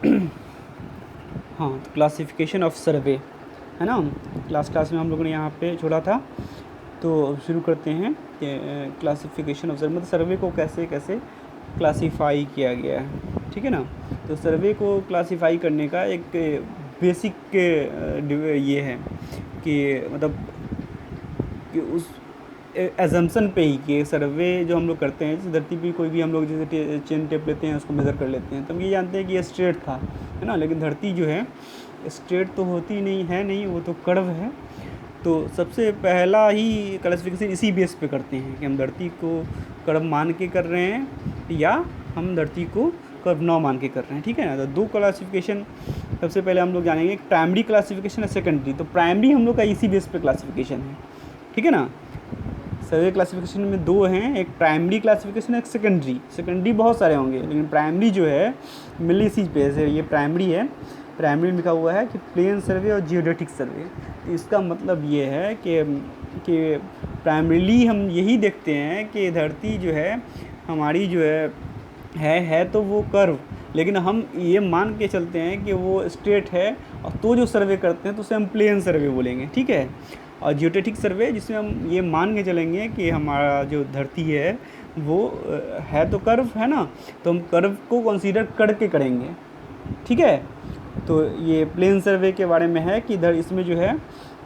हाँ, तो classification of सर्वे है ना, क्लास में हम लोगों ने यहाँ पे छोड़ा था। तो शुरू करते हैं कि क्लासिफिकेशन ऑफ सर्वे, मतलब सर्वे को कैसे कैसे क्लासीफाई किया गया है, ठीक है ना। तो सर्वे को क्लासीफाई करने का एक बेसिक ये है कि मतलब कि उस एजम्पशन पे ही कि सर्वे जो हम लोग करते हैं, जैसे धरती पे कोई भी हम लोग जैसे चेन टेप लेते हैं, उसको मेज़र कर लेते हैं, तो हम ये जानते हैं कि ये स्ट्रेट था, है ना। लेकिन धरती जो है स्ट्रेट तो होती नहीं है, नहीं, वो तो कर्व है। तो सबसे पहला ही क्लासिफिकेशन इसी बेस पे करते हैं कि हम धरती को कर्व मान के कर रहे हैं या हम धरती को कर्व ना मान के कर रहे हैं, ठीक है ना। तो दो क्लासिफिकेशन सबसे पहले हम लोग जानेंगे, एक प्राइमरी क्लासिफिकेशन है, सेकेंडरी। तो प्राइमरी हम लोग का इसी बेस पे क्लासिफिकेशन है, ठीक है ना। सर्वे क्लासिफिकेशन में दो हैं, एक प्राइमरी क्लासिफिकेशन, एक सेकेंडरी। सेकेंडरी बहुत सारे होंगे, लेकिन प्राइमरी जो है मिली इसी पे से, ये प्राइमरी है। प्राइमरी लिखा हुआ है कि प्लेन सर्वे और जियोडेटिक सर्वे। तो इसका मतलब ये है कि प्राइमरीली हम यही देखते हैं कि धरती जो है हमारी जो है तो वो कर्व, लेकिन हम ये मान के चलते हैं कि वो स्ट्रेट है, और तो जो सर्वे करते हैं तो उसे हम प्लेन सर्वे बोलेंगे, ठीक है। और जियोडेटिक सर्वे जिसमें हम ये मान के चलेंगे कि हमारा जो धरती है वो है तो कर्व, है ना, तो हम कर्व को कंसीडर करके करेंगे, ठीक है। तो ये प्लेन सर्वे के बारे में है कि इसमें जो है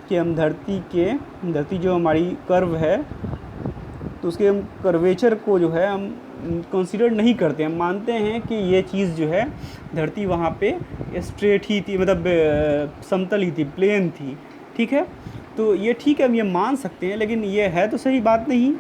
कि हम धरती जो हमारी कर्व है तो उसके हम कर्वेचर को जो है हम कंसीडर नहीं करते। हम मानते हैं कि ये चीज़ जो है धरती वहाँ पे स्ट्रेट ही थी, मतलब समतल ही थी, प्लेन थी, ठीक है। तो ये ठीक है, हम ये मान सकते हैं, लेकिन ये है तो सही बात नहीं।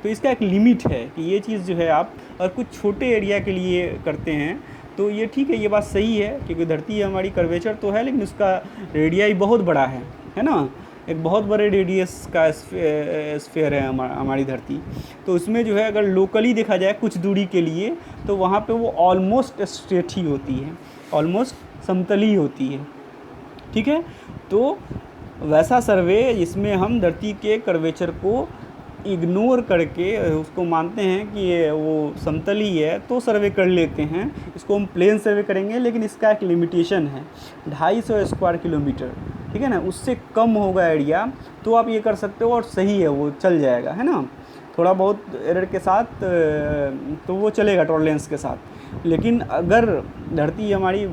तो इसका एक लिमिट है कि ये चीज़ जो है आप और कुछ छोटे एरिया के लिए करते हैं तो ये ठीक है, ये बात सही है, क्योंकि धरती हमारी कर्वेचर तो है लेकिन उसका रेडियाई बहुत बड़ा है ना। एक बहुत बड़े रेडियस का स्फीयर है हमारी धरती। तो उसमें जो है अगर लोकली देखा जाए कुछ दूरी के लिए तो वहाँ पे वो ऑलमोस्ट स्ट्रेट ही होती है, ऑलमोस्ट समतली होती है, ठीक है। तो वैसा सर्वे जिसमें हम धरती के कर्वेचर को इग्नोर करके उसको मानते हैं कि ये वो समतली है तो सर्वे कर लेते हैं, इसको हम प्लेन सर्वे करेंगे। लेकिन इसका एक लिमिटेशन है, 250 स्क्वायर किलोमीटर, ठीक है ना। उससे कम होगा एरिया तो आप ये कर सकते हो और सही है, वो चल जाएगा, है ना। थोड़ा बहुत एरर के साथ तो वो चलेगा टॉलरेंस के साथ। लेकिन अगर धरती हमारी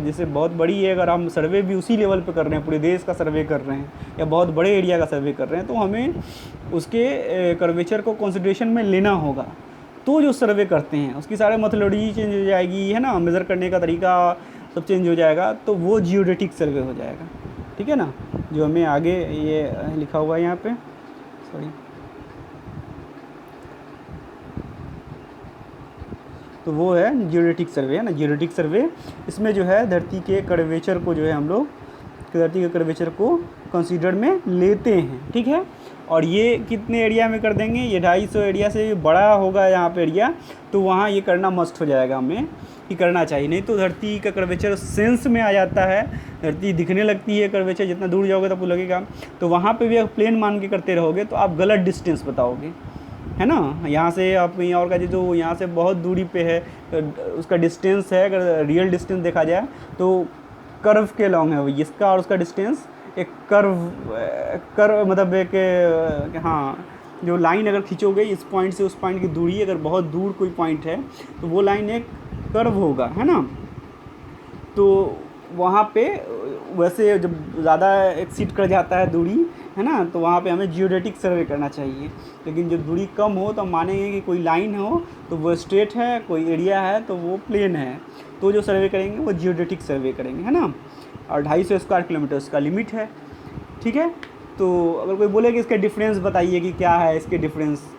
जैसे बहुत बड़ी है, अगर हम सर्वे भी उसी लेवल पे कर रहे हैं, पूरे देश का सर्वे कर रहे हैं या बहुत बड़े एरिया का सर्वे कर रहे हैं, तो हमें उसके कर्वेचर को कंसिडरेशन में लेना होगा। तो जो सर्वे करते हैं उसकी सारे मेथोडोलॉजी चेंज हो जाएगी, है ना, मेज़र करने का तरीका सब चेंज हो जाएगा, तो वो जियोडेटिक सर्वे हो जाएगा, ठीक है ना। जो हमें आगे ये लिखा हुआ है यहाँ पे, सॉरी, तो वो है जियोडेटिक सर्वे, है ना। जियोडेटिक सर्वे इसमें जो है धरती के कर्वेचर को जो है हम लोग धरती के कर्वेचर को कंसीडर में लेते हैं, ठीक है। और ये कितने एरिया में कर देंगे, ये 250 एरिया से बड़ा होगा यहाँ पे एरिया, तो वहाँ ये करना मस्ट हो जाएगा, हमें कि करना चाहिए। नहीं तो धरती का कर्वेचर सेंस में आ जाता है, धरती दिखने लगती है कर्वेचर, जितना दूर जाओगे तो आपको लगेगा। तो वहाँ पे भी अगर प्लेन मान के करते रहोगे तो आप गलत डिस्टेंस बताओगे, है ना। यहाँ से आप कहीं और का जो यहाँ से बहुत दूरी पे है उसका डिस्टेंस है, अगर रियल डिस्टेंस देखा जाए तो कर्व के लॉन्ग है वो, इसका और उसका डिस्टेंस एक कर्व मतलब एक हाँ, जो लाइन अगर खींचोगे इस पॉइंट से उस पॉइंट की दूरी, अगर बहुत दूर कोई पॉइंट है तो वो लाइन एक कर्व होगा, है ना। तो वहाँ पे वैसे जब ज़्यादा एक्सीड कर जाता है दूरी, है ना, तो वहाँ पे हमें जियोडेटिक सर्वे करना चाहिए। लेकिन जब दूरी कम हो तो हम मानेंगे कि कोई लाइन हो तो वो स्ट्रेट है, कोई एरिया है तो वो प्लेन है, तो जो सर्वे करेंगे वो जियोडेटिक सर्वे करेंगे, है ना। और 250 स्क्वायर किलोमीटर उसका लिमिट है, ठीक है। तो अगर कोई बोले कि इसका डिफरेंस बताइए कि क्या है इसके डिफरेंस,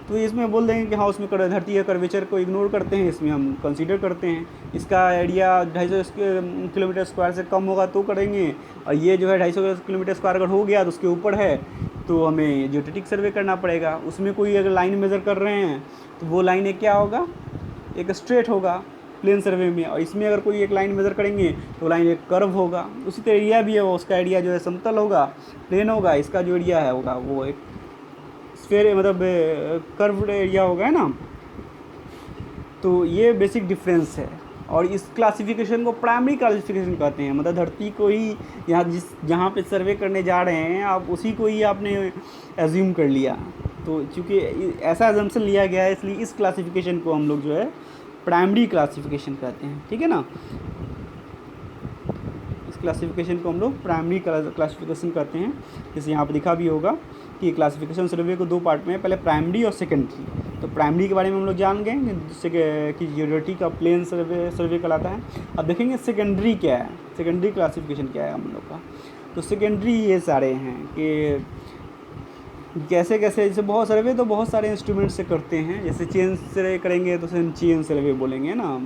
तो इसमें बोल देंगे कि हाँ उसमें धरती का कर्वेचर को इग्नोर करते हैं, इसमें हम कंसीडर करते हैं। इसका एरिया 250 किलोमीटर स्क्वायर से कम होगा तो करेंगे, और ये जो है 250 किलोमीटर स्क्वायर अगर हो गया तो उसके ऊपर है तो हमें जियोडेटिक सर्वे करना पड़ेगा। उसमें कोई अगर लाइन मेज़र कर रहे हैं तो वो लाइन एक क्या होगा, एक स्ट्रेट होगा प्लेन सर्वे में, और इसमें अगर कोई एक लाइन मेज़र करेंगे तो लाइन एक कर्व होगा। उसी तरह एरिया भी है, वो उसका एरिया जो है समतल होगा, प्लेन होगा, इसका जो एरिया है होगा वो एक स्फीयर मतलब कर्व्ड एरिया होगा, है ना। तो ये बेसिक डिफरेंस है, और इस क्लासिफिकेशन को प्राइमरी क्लासिफिकेशन कहते हैं। मतलब धरती को ही जहाँ पे सर्वे करने जा रहे हैं आप उसी को ही आपने एज्यूम कर लिया। तो चूँकि ऐसा एजम्पशन लिया गया है इसलिए इस क्लासिफिकेशन को हम लोग जो है प्राइमरी क्लासिफिकेशन कहते हैं, ठीक है ना। इस क्लासिफिकेशन को हम लोग प्राइमरी क्लासिफिकेशन कहते हैं। जैसे यहाँ पर दिखा भी होगा कि क्लासिफिकेशन सर्वे को दो पार्ट में है, पहले प्राइमरी और सेकेंडरी। तो प्राइमरी के बारे में हम लोग जान गए जिससे कि जियोडर्टी का प्लेन सर्वे कहलाता है। अब देखेंगे सेकेंडरी क्या है, सेकेंडरी क्लासिफिकेशन क्या है हम लोग का। तो सेकेंडरी ये सारे हैं कि कैसे कैसे, जैसे बहुत सर्वे तो बहुत सारे इंस्ट्रूमेंट से करते हैं। जैसे चेन सर्वे करेंगे तो चेन सर्वे बोलेंगे ना।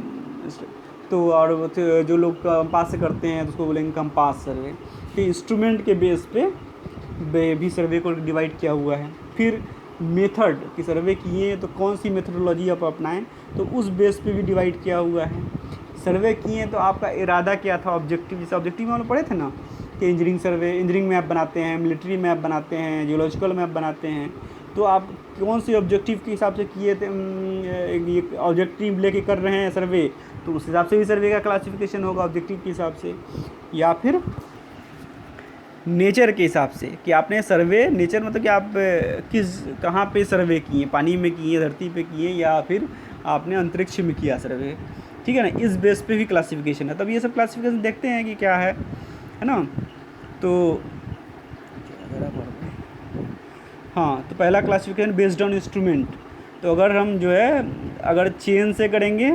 तो और जो लोग कंपास से करते हैं तो उसको बोलेंगे कंपास सर्वे। तो इंस्ट्रूमेंट के बेस पे भी सर्वे को डिवाइड किया हुआ है। फिर मेथड की सर्वे किए तो कौन सी मेथडोलॉजी आप अपनाएं तो उस बेस पे भी डिवाइड किया हुआ है। सर्वे किए तो आपका इरादा क्या था, ऑब्जेक्टिव। जैसे ऑब्जेक्टिव में हम लोग पढ़े थे ना कि इंजीनियरिंग मैप बनाते हैं, मिलिट्री मैप बनाते हैं, जियोलॉजिकल मैप बनाते हैं। तो आप कौन से ऑब्जेक्टिव के हिसाब से किए थे, ये ऑब्जेक्टिव लेके कर रहे हैं सर्वे, तो उस हिसाब से भी सर्वे का क्लासिफिकेशन होगा ऑब्जेक्टिव के हिसाब से। या फिर नेचर के हिसाब से कि आपने सर्वे, नेचर मतलब कि आप कहाँ पे सर्वे किए, पानी में किए, धरती पे किए, या फिर आपने अंतरिक्ष में किया सर्वे, ठीक है ना। इस बेस पे भी क्लासिफिकेशन है। तब ये सब क्लासिफिकेशन देखते हैं कि क्या है ना। तो हाँ, तो पहला क्लासिफिकेशन बेस्ड ऑन इंस्ट्रूमेंट। तो अगर हम जो है अगर चेन से करेंगे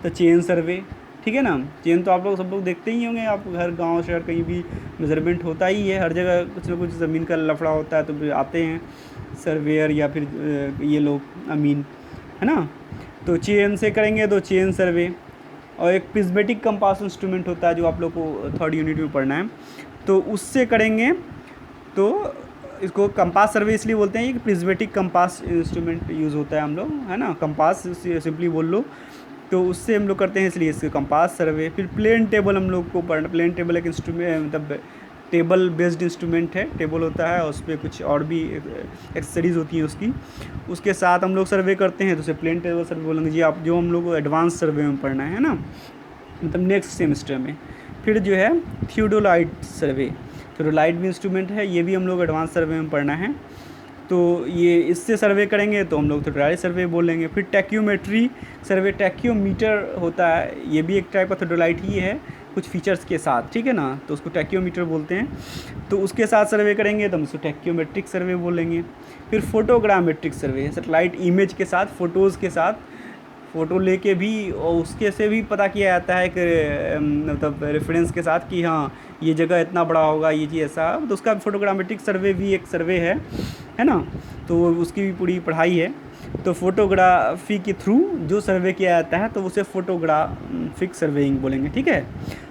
तो चेन सर्वे, ठीक है ना। चेन तो आप लोग सब लोग देखते ही होंगे, आप घर गांव शहर कहीं भी मेजरमेंट होता ही है, हर जगह कुछ ना कुछ ज़मीन का लफड़ा होता है तो आते हैं सर्वेयर या फिर ये लोग अमीन, है ना। तो चेन से करेंगे तो चेन सर्वे। और एक प्रिज्मेटिक कंपास इंस्ट्रूमेंट होता है जो आप लोग को थर्ड यूनिट में पढ़ना है, तो उससे करेंगे तो इसको कंपास सर्वे इसलिए बोलते हैं कि प्रिज्मेटिक कंपास इंस्ट्रूमेंट यूज़ होता है हम लोग, है ना। कंपास सिंपली बोल लो, तो उससे हम लोग करते हैं इसलिए इसके कंपास सर्वे। फिर प्लेन टेबल हम लोग को पढ़ना। प्लेन टेबल एक इंस्ट्रूमेंट मतलब टेबल बेस्ड इंस्ट्रूमेंट है, टेबल होता है और उस पर कुछ और भी एक्सेसरीज होती हैं उसकी, उसके साथ हम लोग सर्वे करते हैं तो उसे प्लेन टेबल सर्वे बोलेंगे जी आप, जो हम लोग को एडवांस सर्वे में पढ़ना है ना, मतलब नेक्स्ट सेमेस्टर में। फिर जो है थियोडोलाइट सर्वे, थियोडोलाइट भी इंस्ट्रूमेंट है, ये भी हम लोग एडवांस सर्वे में पढ़ना है। तो ये इससे सर्वे करेंगे तो हम लोग थियोडोलाइट सर्वे बोलेंगे। फिर टैक्योमेट्री सर्वे, टैक्योमीटर होता है, ये भी एक टाइप का थियोडोलाइट ही है कुछ फीचर्स के साथ, ठीक है ना। तो उसको टैक्योमीटर बोलते हैं। तो उसके साथ सर्वे करेंगे तो हम उसको टैक्योमेट्रिक सर्वे बोलेंगे। फिर फोटोग्रामेट्रिक सर्वे, सैटेलाइट इमेज के साथ, फ़ोटोज़ के साथ, फ़ोटो लेके भी और उसके से भी पता किया जाता है कि मतलब रेफरेंस के साथ कि हाँ ये जगह इतना बड़ा होगा, ये चीज़ ऐसा, तो उसका फोटोग्रामेट्रिक सर्वे भी एक सर्वे है ना। तो उसकी भी पूरी पढ़ाई है। तो फोटोग्राफी के थ्रू जो सर्वे किया जाता है तो उसे फोटोग्राफिक सर्वेइंग बोलेंगे, ठीक है।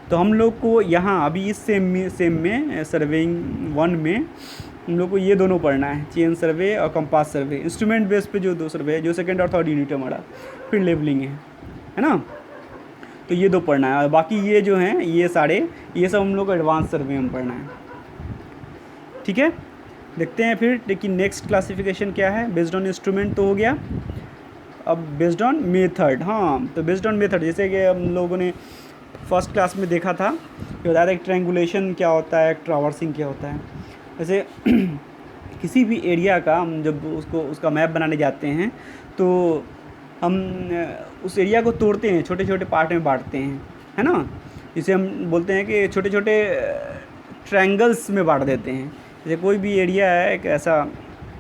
तो हम लोग को यहाँ अभी इस सेम में सर्वेइंग 1 में हम लोग को ये दोनों पढ़ना है, चेन सर्वे और कंपास सर्वे। इंस्ट्रूमेंट बेस पे जो दो सर्वे है, जो सेकंड और थर्ड यूनिट है हमारा। फिर लेबलिंग है ना। तो ये दो पढ़ना है और बाकी ये जो हैं ये सारे, ये सब हम लोग को एडवांस सर्वे में पढ़ना है, ठीक है। देखते हैं फिर लेकिन नेक्स्ट क्लासिफिकेशन क्या है। बेस्ड ऑन इंस्ट्रूमेंट तो हो गया, अब बेस्ड ऑन मेथड। हाँ, तो बेस्ड ऑन मेथड जैसे कि हम लोगों ने फर्स्ट क्लास में देखा था कि बताया था एक ट्रायंगुलेशन क्या होता है, एक ट्रावर्सिंग क्या होता है। जैसे किसी भी एरिया का हम जब उसका मैप बनाने जाते हैं तो हम उस एरिया को तोड़ते हैं, छोटे छोटे पार्ट में बांटते हैं, है ना। जिसे हम बोलते हैं कि छोटे छोटे ट्रायंगल्स में बांट देते हैं। जैसे कोई भी एरिया है एक ऐसा,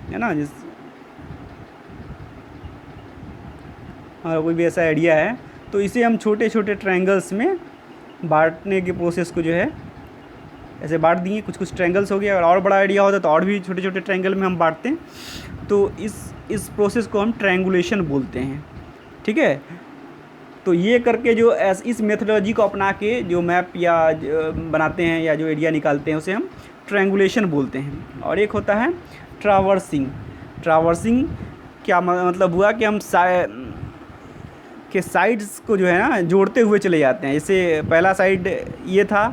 है ना, कोई भी ऐसा एरिया है तो इसे हम छोटे छोटे ट्रायंगल्स में बांटने के प्रोसेस को जो है ऐसे बांट दिए। कुछ ट्रायंगल्स हो गया, और बड़ा एरिया होता है तो और भी छोटे छोटे ट्रायंगल में हम बांटते हैं। तो इस प्रोसेस को हम ट्रायंगुलेशन बोलते हैं, ठीक है। तो ये करके जो इस मेथडोलॉजी को अपना के जो मैप या बनाते हैं या जो एरिया निकालते हैं उसे हम ट्रायंगुलेशन बोलते हैं। और एक होता है ट्रावर्सिंग। ट्रावर्सिंग क्या मतलब हुआ कि हम के साइड्स को जो है ना जोड़ते हुए चले जाते हैं। जैसे पहला साइड ये था,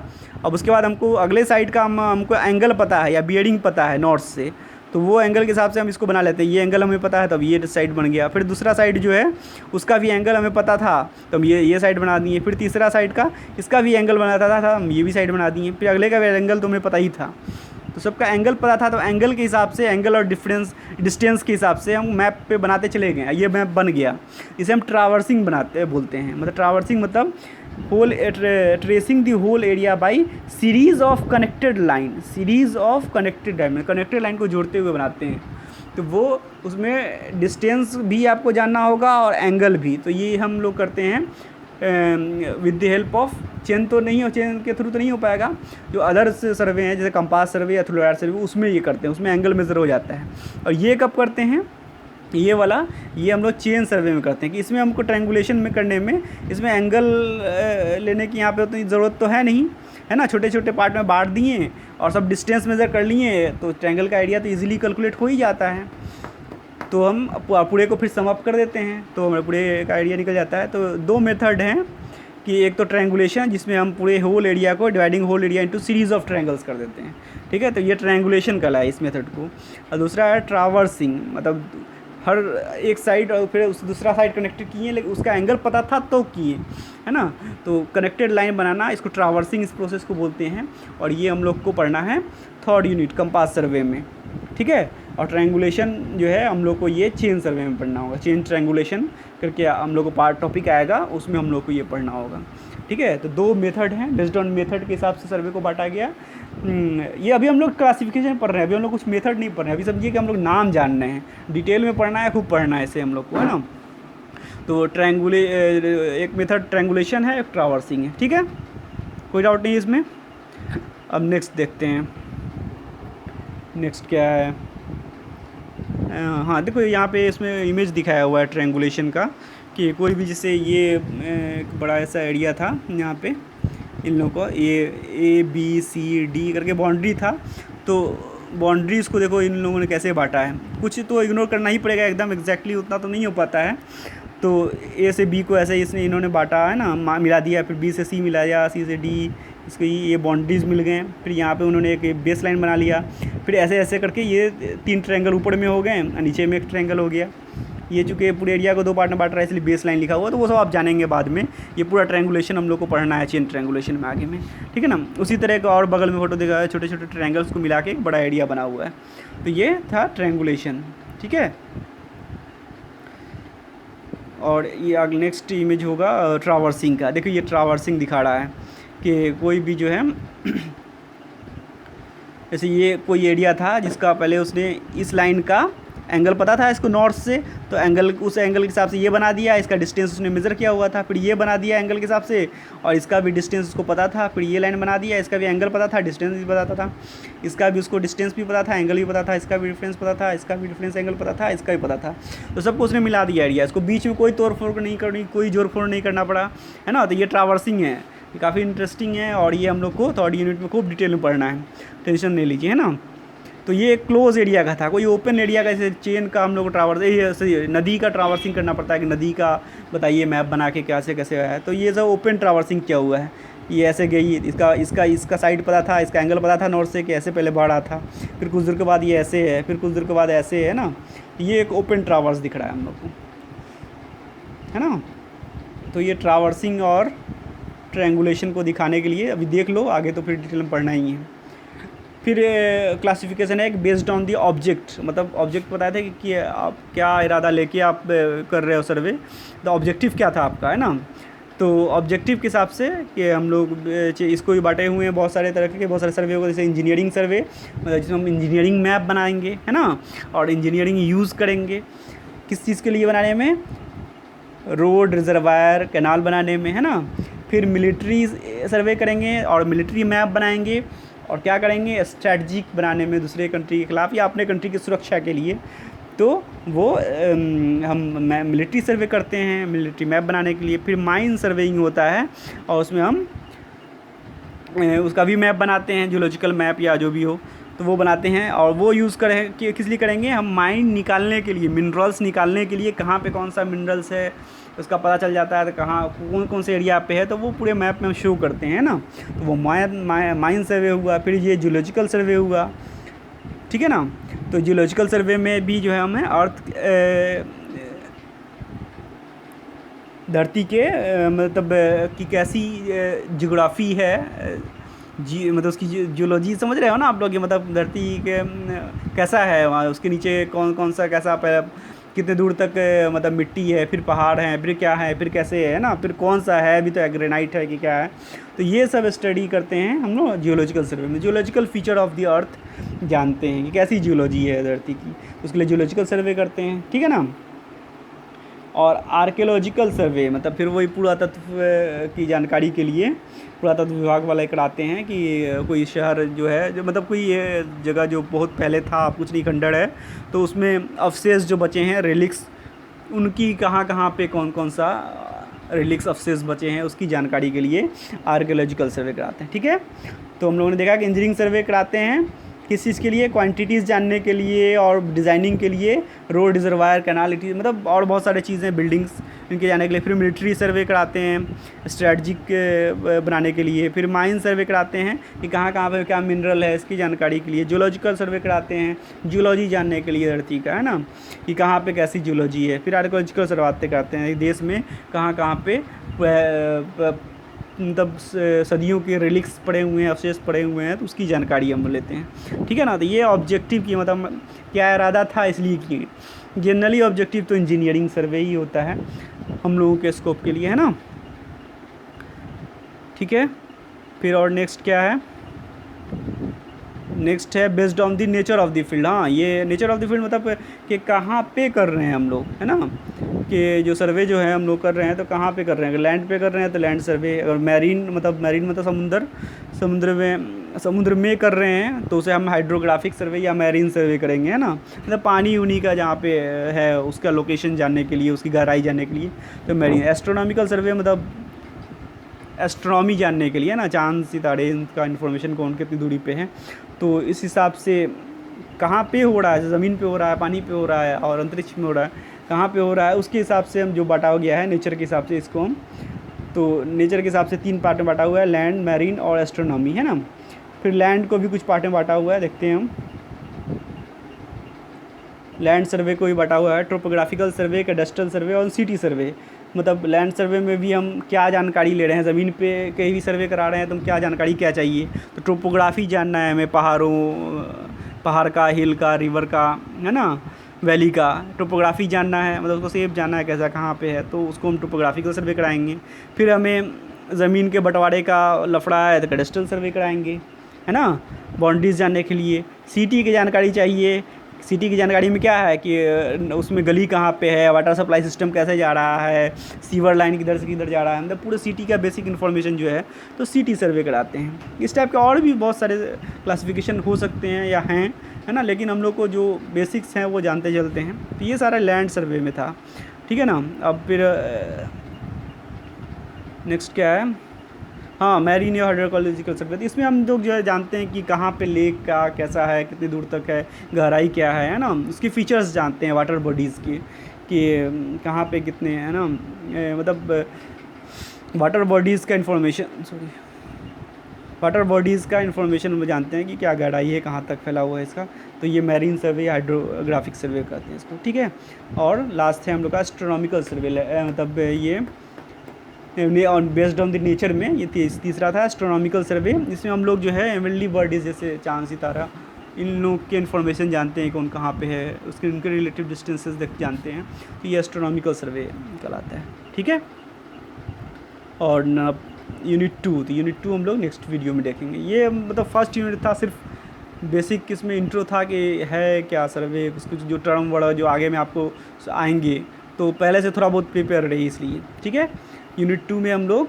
अब उसके बाद हमको अगले साइड का हमको एंगल पता है या बियरिंग पता है नॉर्थ से, तो वो एंगल के हिसाब से हम इसको बना लेते हैं। ये एंगल हमें पता है तो अब ये साइड बन गया। फिर दूसरा साइड जो है उसका भी एंगल हमें पता था तो हम ये साइड बना दिए। फिर तीसरा साइड का इसका भी एंगल बनाता था हम ये भी साइड बना दिए। फिर अगले का एंगल तो हमें पता ही था, तो सबका एंगल पता था, तो एंगल के हिसाब से, एंगल और डिस्टेंस के हिसाब से हम मैप पे बनाते चले गए। ये मैप बन गया, इसे हम ट्रावर्सिंग बोलते हैं। मतलब ट्रावर्सिंग मतलब whole tracing the whole area by series of connected line, connected line को जोड़ते हुए बनाते हैं। तो वो उसमें डिस्टेंस भी आपको जानना होगा और एंगल भी। तो ये हम लोग करते हैं with the help of chain. तो नहीं हो, चेन के थ्रू तो नहीं हो पाएगा। जो अदर्स सर्वे हैं जैसे कंपास सर्वे या थ्लोराइड सर्वे उसमें ये करते हैं, उसमें एंगल मेज़र हो जाता है। और ये कब करते हैं, ये वाला ये हम लोग चेन सर्वे में करते हैं कि इसमें हमको ट्रायंगुलेशन में करने में इसमें एंगल लेने की यहाँ पे उतनी ज़रूरत तो है नहीं, है ना। छोटे छोटे पार्ट में बांट दिए और सब डिस्टेंस मेज़र कर लिए तो ट्रायंगल का एरिया तो ईजिली कैलकुलेट हो ही जाता है। तो हम पूरे को फिर सम अप कर देते हैं तो हमारे पूरे का एरिया निकल जाता है। तो दो मेथड हैं कि एक तो ट्रायंगुलेशन जिसमें हम पूरे होल एरिया को dividing whole area into series of triangles कर देते हैं, ठीक है। तो ये ट्रायंगुलेशन कहलाए इस मेथड को। और दूसरा है ट्रावर्सिंग, मतलब हर एक साइड और फिर उस दूसरा साइड कनेक्टेड किए लेकिन उसका एंगल पता था तो किए, है ना। तो कनेक्टेड लाइन बनाना, इसको ट्रावर्सिंग इस प्रोसेस को बोलते हैं। और ये हम लोग को पढ़ना है 3rd यूनिट कंपास सर्वे में, ठीक है। और ट्रायंगुलेशन जो है हम लोग को ये चेन सर्वे में पढ़ना होगा। चेन ट्रायंगुलेशन करके हम लोग को पार्ट टॉपिक आएगा, उसमें हम लोग को ये पढ़ना होगा, ठीक है। तो दो मेथड हैं, बेस्ड ऑन मेथड के हिसाब से सर्वे को बांटा गया। ये अभी हम लोग क्लासिफिकेशन पढ़ रहे हैं, अभी हम लोग कुछ मेथड नहीं पढ़ रहे हैं। अभी समझिए कि हम लोग नाम जानने हैं, डिटेल में पढ़ना है, खूब पढ़ना है इसे हम लोग को, है ना। तो एक मेथड ट्रायंगुलेशन है, एक ट्रावर्सिंग है, ठीक है, कोई डाउट नहीं इसमें। अब नेक्स्ट देखते हैं, नेक्स्ट क्या है। हाँ देखो यहाँ पे इसमें इमेज दिखाया हुआ है ट्रायंगुलेशन का कि कोई भी जैसे ये एक बड़ा ऐसा एरिया था, यहाँ पे इन लोगों को ABCD करके बाउंड्री था। तो बाउंड्रीज़ को देखो इन लोगों ने कैसे बांटा है, कुछ तो इग्नोर करना ही पड़ेगा, एकदम एग्जैक्टली उतना तो नहीं हो पाता है। तो A से B को ऐसे इन्होंने बांटा है ना, मिला दिया, फिर B से C मिला दिया, C से D, इसको ये बाउंड्रीज़ मिल गए। फिर यहाँ पे उन्होंने एक बेस लाइन बना लिया, फिर ऐसे ऐसे करके ये 3 ट्रायंगल ऊपर में हो गए, नीचे में एक ट्रायंगल हो गया। ये चूँकि पूरे एरिया को 2 पार्ट में बांट रहा है इसलिए बेस लाइन लिखा हुआ, तो वो सब आप जानेंगे बाद में। ये पूरा ट्रायंगुलेशन हम लोग को पढ़ना है चेन ट्रायंगुलेशन में आगे में, ठीक है ना। उसी तरह का और बगल में फोटो देखा है, छोटे छोटे ट्रायंगल्स को मिला के एक बड़ा एरिया बना हुआ है। तो ये था ट्रायंगुलेशन, ठीक है। और ये आगे नेक्स्ट इमेज होगा ट्रावर्सिंग का। देखो ये ट्रावर्सिंग दिखा रहा है कि कोई भी जो है जैसे ये कोई एरिया था जिसका पहले उसने इस लाइन का एंगल पता था इसको नॉर्थ से, तो एंगल उस एंगल के हिसाब से ये बना दिया, इसका डिस्टेंस उसने मेज़र किया हुआ था। फिर ये बना दिया एंगल के हिसाब से और इसका भी डिस्टेंस उसको पता था। फिर ये लाइन बना दिया, इसका भी एंगल पता था, डिस्टेंस भी पता था, इसका भी उसको डिस्टेंस भी पता था, एंगल भी पता था, इसका भी डिफरेंस पता था, इसका भी डिफरेंस एंगल पता था, इसका भी पता था। तो सबको उसने मिला दिया एरिया, इसको बीच में कोई तोड़ फोड़ नहीं करनी, कोई जोड़ फोड़ नहीं करना पड़ा, है ना। तो ये ट्रावर्सिंग है, ये काफ़ी इंटरेस्टिंग है और ये हम लोग को 3rd यूनिट में खूब डिटेल में पढ़ना है, टेंशन नहीं लीजिए, है ना। तो ये क्लोज एरिया का था, कोई ओपन एरिया का जैसे चेन का हम लोग ट्रावर्स, नदी का ट्रावर्सिंग करना पड़ता है कि नदी का बताइए मैप बना के कैसे कैसे है। तो ये सब ओपन ट्रावर्सिंग किया हुआ है, ये ऐसे गई, इसका साइड पता था, इसका एंगल पता था नॉर्थ से कि ऐसे पहले बढ़ रहा था, फिर कुछ देर के बाद ये ऐसे है, फिर कुछ देर के बाद ऐसे है ना। ये एक ओपन ट्रावर्स दिख रहा है हम लोग को, है ना। तो ये ट्रावर्सिंग और ट्रायंगुलेशन को दिखाने के लिए अभी देख लो, आगे तो फिर डिटेल में पढ़ना ही है। फिर क्लासिफिकेशन है एक बेस्ड ऑन दी ऑब्जेक्ट, मतलब ऑब्जेक्ट बताया था कि आप क्या इरादा लेके आप कर रहे हो सर्वे, तो ऑब्जेक्टिव क्या था आपका, है ना। तो ऑब्जेक्टिव के हिसाब से कि हम लोग इसको भी बांटे हुए हैं बहुत सारे तरह के, बहुत सारे सर्वे होगा। जैसे इंजीनियरिंग सर्वे, मतलब जिसमें हम इंजीनियरिंग मैप बनाएंगे, है ना, और इंजीनियरिंग यूज़ करेंगे किस चीज़ के लिए बनाने में, रोड, रिजर्वायर, कैनाल बनाने में, है ना। फिर मिलिट्री सर्वे करेंगे और मिलिट्री मैप बनाएंगे। और क्या करेंगे, स्ट्रैटेजिक बनाने में दूसरे कंट्री के खिलाफ या अपने कंट्री की सुरक्षा के लिए। तो वो हम मिलिट्री सर्वे करते हैं, मिलिट्री मैप बनाने के लिए। फिर माइन सर्वेइंग होता है और उसमें हम उसका भी मैप बनाते हैं, जियोलॉजिकल मैप या जो भी हो, तो वो बनाते हैं। और वो यूज़ करें कि किस लिए करेंगे, हम माइन निकालने के लिए, मिनरल्स निकालने के लिए, कहाँ पे कौन सा मिनरल्स है उसका पता चल जाता है, तो कहाँ कौन कौन से एरिया पे है, तो वो पूरे मैप में हम शो करते हैं ना। तो वो माइन सर्वे हुआ। फिर ये जियोलॉजिकल सर्वे हुआ, ठीक है ना। तो जियोलॉजिकल सर्वे में भी जो है हमें अर्थ धरती के मतलब कि कैसी जियोग्राफी है, जी मतलब उसकी जियोलॉजी समझ रहे हो ना आप लोग, ये मतलब धरती के कैसा है वहाँ, उसके नीचे कौन कौन सा कैसा कितने दूर तक मतलब मिट्टी है, फिर पहाड़ हैं, फिर क्या है, फिर कैसे है ना, फिर कौन सा है, अभी तो ग्रेनाइट है कि क्या है। तो ये सब स्टडी करते हैं हम लोग जियोलॉजिकल सर्वे में। Geological feature of the earth जानते हैं कि कैसी जियोलॉजी है धरती की, उसके लिए जियोलॉजिकल सर्वे करते हैं, ठीक है ना। और आर्कियोलॉजिकल सर्वे मतलब फिर वही पुरातत्व की जानकारी के लिए पुरातत्व विभाग वाले कराते हैं कि कोई शहर जो है, जो मतलब कोई जगह जो बहुत पहले था, कुछ नहीं खंडर है, तो उसमें अवशेष जो बचे हैं, रेलिक्स, उनकी कहाँ कहाँ पे कौन कौन सा रेलिक्स अवशेष बचे हैं, उसकी जानकारी के लिए आर्कियोलॉजिकल सर्वे कराते हैं, ठीक है। तो हम लोगों ने देखा कि इंजीनियरिंग सर्वे कराते हैं किस चीज़ के लिए, क्वांटिटीज़ जानने के लिए और डिज़ाइनिंग के लिए, रोड, रिजर्वायर, कैनाल, मतलब और बहुत सारे चीज़ें, बिल्डिंग्स, इनके जाने के लिए। फिर मिलिट्री सर्वे कराते हैं स्ट्रेटजिक बनाने के लिए। फिर माइन सर्वे कराते हैं कि कहाँ कहाँ पर क्या मिनरल है, इसकी जानकारी के लिए। जियोलॉजिकल सर्वे कराते हैं जियोलॉजी जानने के लिए धरती का, है ना, कि कहाँ पे कैसी जियोलॉजी है। फिर आर्कियोलॉजिकल सर्वे कराते हैं देश में कहाँ कहाँ पे मतलब सदियों के रिलिक्स पड़े हुए हैं, अवशेष पड़े हुए हैं, तो उसकी जानकारी हम लेते हैं, ठीक है ना। तो ये ऑब्जेक्टिव की मतलब क्या इरादा था, इसलिए किए। जनरली ऑब्जेक्टिव तो इंजीनियरिंग सर्वे ही होता है हम लोगों के स्कोप के लिए, है ना, ठीक है। फिर और नेक्स्ट क्या है, नेक्स्ट है based on the nature of the field. हाँ, ये नेचर ऑफ द फील्ड मतलब कि कहाँ पे कर रहे हैं हम लोग, है ना, कि जो सर्वे जो है हम लोग कर रहे हैं तो कहाँ पे कर रहे हैं। अगर लैंड पे कर रहे हैं तो लैंड सर्वे, अगर मैरीन मतलब समुद्र में कर रहे हैं तो उसे हम हाइड्रोग्राफिक सर्वे या मैरीन सर्वे करेंगे, है ना, मतलब पानी उन्हीं का जहाँ पे है उसका लोकेशन जानने के लिए, उसकी गहराई जानने के लिए तो मैरीन। एस्ट्रोनॉमिकल सर्वे मतलब एस्ट्रोनॉमी जानने के लिए, है ना, चांद सितारे इनका इन्फॉर्मेशन कौन कितनी दूरी पे है, तो इस हिसाब से कहाँ पे हो रहा है, ज़मीन पे हो रहा है, पानी पे हो रहा है और अंतरिक्ष में हो रहा है, कहाँ पे हो रहा है, उसके हिसाब से हम जो बांटा गया है नेचर के हिसाब से इसको हम, तो नेचर के हिसाब से 3 पार्ट में बांटा हुआ है, लैंड, मैरीन और एस्ट्रोनॉमी, है ना। फिर लैंड को भी कुछ पार्ट में बांटा हुआ है, देखते हैं हम। लैंड सर्वे को भी बांटा हुआ है, ट्रोपोग्राफिकल सर्वे, कैडेस्ट्रल सर्वे और सिटी सर्वे। मतलब लैंड सर्वे में भी हम क्या जानकारी ले रहे हैं, ज़मीन पे कहीं भी सर्वे करा रहे हैं तो हम क्या जानकारी क्या चाहिए, तो ट्रोपोग्राफी जानना है हमें, पहाड़ का, हिल का, रिवर का, है ना, वैली का टोपोग्राफी जानना है, मतलब उसको सेप जानना है कैसा कहाँ पे है, तो उसको हम टोपोग्राफिकल सर्वे कराएंगे। फिर हमें ज़मीन के बंटवारे का लफड़ा है तो कैडेस्ट्रल सर्वे कराएंगे, है ना, बाउंड्रीज जानने के लिए। सिटी की जानकारी चाहिए, सिटी की जानकारी में क्या है कि उसमें गली कहाँ पे है, वाटर सप्लाई सिस्टम कैसे जा रहा है, सीवर लाइन किधर से किधर जा रहा है, मतलब पूरे सिटी का बेसिक इन्फॉर्मेशन जो है तो सिटी सर्वे कराते हैं। इस टाइप के और भी बहुत सारे क्लासिफिकेशन हो सकते हैं या हैं, है ना, लेकिन हम लोग को जो बेसिक्स हैं वो जानते चलते हैं। तो ये सारा लैंड सर्वे में था, ठीक है ना। अब फिर नेक्स्ट क्या है, हाँ, मैरीन या हाइड्रोलॉजिकल सर्वे। तो इसमें हम लोग जो है जानते हैं कि कहाँ पे लेक का कैसा है, कितनी दूर तक है, गहराई क्या है ना, उसकी फीचर्स जानते हैं वाटर बॉडीज़ की कि कहाँ पे कितने, है ना, मतलब वाटर बॉडीज़ का इन्फॉर्मेशन हम जानते हैं कि क्या गहराई है, कहाँ तक फैला हुआ है इसका। तो ये मैरीन सर्वे, हाइड्रोग्राफिक सर्वे कहते हैं इसको, ठीक है। और लास्ट है हम लोग का एस्ट्रोनॉमिकल सर्वे, मतलब ये और बेस्ड ऑन द नेचर में ये तीसरा था एस्ट्रोनॉमिकल सर्वे। इसमें हम लोग जो है हेवनली बॉडीज़ जैसे चांद सितारा, इन लोग के इन्फॉर्मेशन जानते हैं कौन कहाँ पे है, उसके उनके रिलेटिव डिस्टेंसेस जानते हैं, तो ये एस्ट्रोनॉमिकल सर्वे कहलाता है, ठीक है। और यूनिट 2, तो यूनिट 2 हम लोग नेक्स्ट वीडियो में देखेंगे। ये मतलब फर्स्ट यूनिट था, सिर्फ बेसिक इसमें इंट्रो था कि है क्या सर्वे, कुछ जो टर्म वर्ड जो आगे में आपको आएंगे तो पहले से थोड़ा बहुत प्रिपेयर रही, इसलिए, ठीक है। यूनिट 2 में हम लोग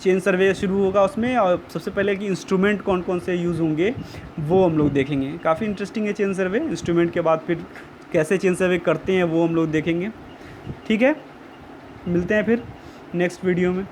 चेन सर्वे शुरू होगा उसमें, और सबसे पहले कि इंस्ट्रूमेंट कौन कौन से यूज़ होंगे वो हम लोग देखेंगे। काफ़ी इंटरेस्टिंग है चेन सर्वे। इंस्ट्रूमेंट के बाद फिर कैसे चेन सर्वे करते हैं वो हम लोग देखेंगे, ठीक है। मिलते हैं फिर नेक्स्ट वीडियो में।